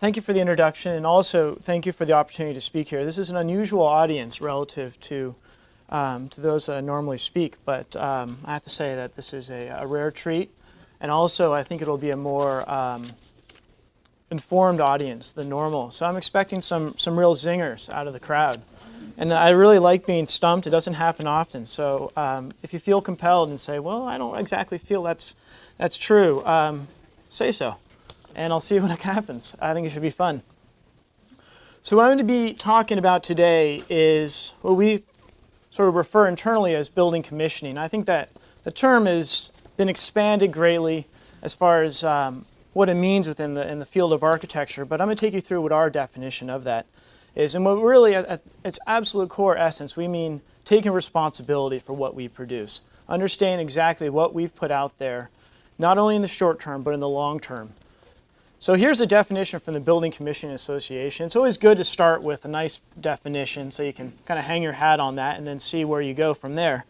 Thank you for the introduction, and also thank you for the opportunity to speak here. This is an unusual audience relative to those that I normally speak, but I have to say that this is a rare treat, and also I think it'll be a more informed audience than normal. So I'm expecting some real zingers out of the crowd. And I really like being stumped. It doesn't happen often. So if you feel compelled and say, well, I don't exactly feel that's true, say so. And I'll see what happens. I think it should be fun. So what I'm going to be talking about today is what we sort of refer internally as building commissioning. I think that the term has been expanded greatly as far as what it means within the field of architecture, but I'm going to take you through what our definition of that is. And what really, at its absolute core essence, we mean taking responsibility for what we produce. Understand exactly what we've put out there, not only in the short term, but in the long term. So here's a definition from the Building Commissioning Association. It's always good to start with a nice definition so you can kind of hang your hat on that and then see where you go from there.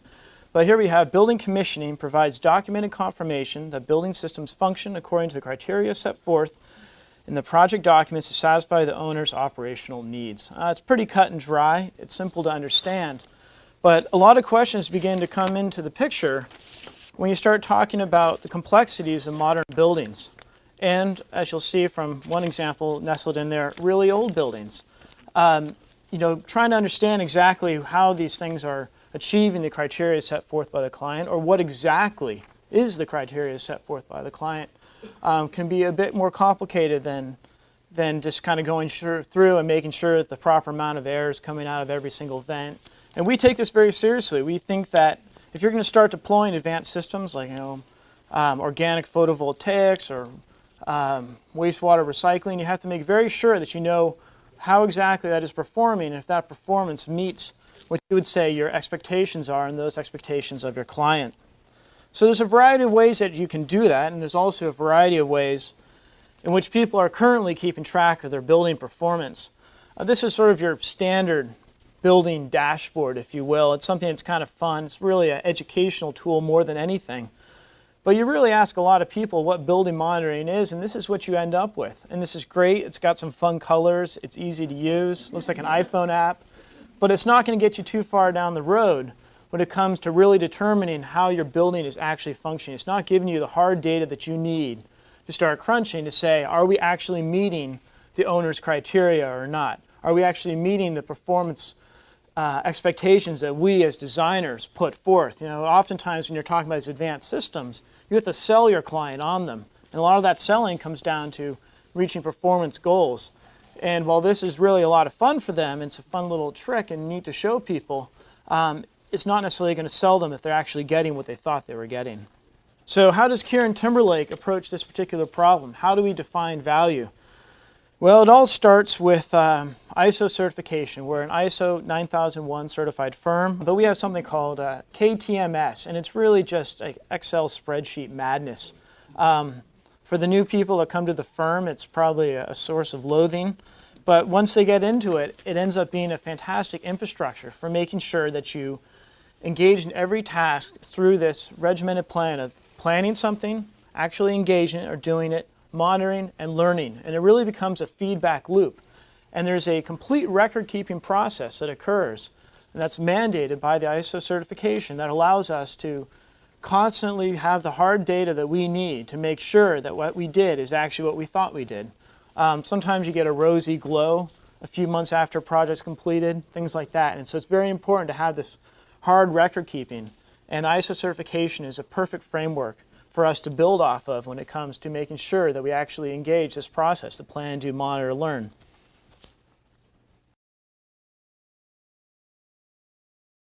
But here we have building commissioning provides documented confirmation that building systems function according to the criteria set forth in the project documents to satisfy the owner's operational needs. It's pretty cut and dry. It's simple to understand. But a lot of questions begin to come into the picture when you start talking about the complexities of modern buildings. And as you'll see from one example nestled in there, really old buildings. Trying to understand exactly how these things are achieving the criteria set forth by the client, or what exactly is the criteria set forth by the client, can be a bit more complicated than just kind of going through and making sure that the proper amount of air is coming out of every single vent. And we take this very seriously. We think that if you're going to start deploying advanced systems like organic photovoltaics or wastewater recycling, you have to make very sure that you know how exactly that is performing, and if that performance meets what you would say your expectations are and those expectations of your client. So there's a variety of ways that you can do that, and there's also a variety of ways in which people are currently keeping track of their building performance. This is sort of your standard building dashboard, if you will. It's something that's kind of fun. It's really an educational tool more than anything. But you really ask a lot of people what building monitoring is, and this is what you end up with. And this is great. It's got some fun colors. It's easy to use. Looks like an iPhone app. But it's not going to get you too far down the road when it comes to really determining how your building is actually functioning. It's not giving you the hard data that you need to start crunching to say, are we actually meeting the owner's criteria or not? Are we actually meeting the performance expectations that we as designers put forth? Oftentimes when you're talking about these advanced systems, you have to sell your client on them. And a lot of that selling comes down to reaching performance goals. And while this is really a lot of fun for them, it's a fun little trick and neat to show people, it's not necessarily going to sell them if they're actually getting what they thought they were getting. So how does KieranTimberlake approach this particular problem? How do we define value? Well, it all starts with ISO certification. We're an ISO 9001 certified firm, but we have something called KTMS, and it's really just like Excel spreadsheet madness. For the new people that come to the firm, it's probably a source of loathing. But once they get into it, it ends up being a fantastic infrastructure for making sure that you engage in every task through this regimented plan of planning something, actually engaging it or doing it, monitoring and learning. And it really becomes a feedback loop. And there's a complete record-keeping process that occurs, and that's mandated by the ISO certification that allows us to constantly have the hard data that we need to make sure that what we did is actually what we thought we did. Sometimes you get a rosy glow a few months after a project's completed, things like that. And so it's very important to have this hard record keeping. And ISO certification is a perfect framework for us to build off of when it comes to making sure that we actually engage this process, the plan, do, monitor, learn.